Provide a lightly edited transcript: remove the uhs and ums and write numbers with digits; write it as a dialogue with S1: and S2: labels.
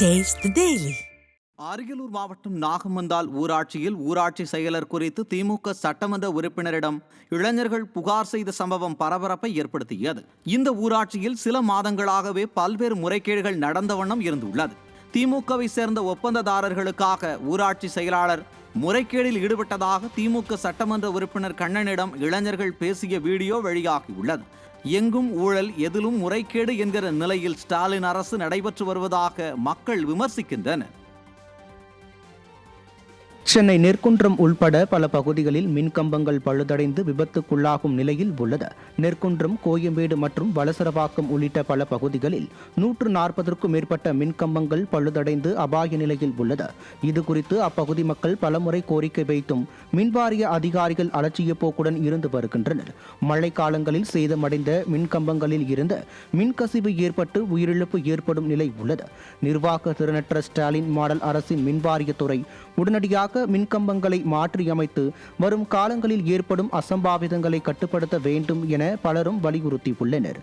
S1: Taste the Daily.
S2: Ariyalur மாவட்டம் நாகமந்தால் ஊராட்சியில் ஊராட்சி செயலர் குறித்து திமுக சட்டமன்ற உறுப்பினரிடம் இளைஞர்கள் புகார் செய்த சம்பவம் பரபரப்பை ஏற்படுத்தியது. இந்த ஊராட்சியில் சில மாதங்களாகவே பல்வேறு முறைகேடுகள் நடந்த வண்ணம் இருந்துள்ளது. திமுகவை சேர்ந்த ஒப்பந்ததாரர்களுக்காக ஊராட்சி செயலாளர் முறைகேடில் ஈடுபட்டதாக திமுக சட்டமன்ற உறுப்பினர் கண்ணனிடம் இளைஞர்கள் பேசிய வீடியோ வெளியாகியுள்ளது. எங்கும் ஊழல், எதிலும் முறைகேடு என்கிற நிலையில் ஸ்டாலின் அரசு நடைபெற்று வருவதாக மக்கள் விமர்சிக்கின்றனர்.
S3: சென்னை நெற்குன்றம் உள்பட பல பகுதிகளில் மின்கம்பங்கள் பழுதடைந்து விபத்துக்குள்ளாகும் நிலையில் உள்ளது. நெற்குன்றம், கோயம்பேடு மற்றும் வலசரவாக்கம் உள்ளிட்ட பல பகுதிகளில் 140க்கும் மேற்பட்ட மின்கம்பங்கள் பழுதடைந்து அபாய நிலையில் உள்ளது. இதுகுறித்து அப்பகுதி மக்கள் பலமுறை கோரிக்கை வைத்தும் மின்வாரிய அதிகாரிகள் அலட்சிய போக்குடன் இருந்து வருகின்றனர். மழைக்காலங்களில் சேதமடைந்த மின்கம்பங்களில் இருந்து மின்கசிவு ஏற்பட்டு உயிரிழப்பு ஏற்படும் நிலை உள்ளது. நிர்வாக திறனற்ற ஸ்டாலின் மாடல் அரசின் மின்வாரியத்துறை உடனடியாக மின்கம்பங்களை மாற்றியமைத்து வரும் காலங்களில் ஏற்படும் அசம்பாவிதங்களை கட்டுப்படுத்த வேண்டும் என பலரும் வலியுறுத்தியுள்ளனர்.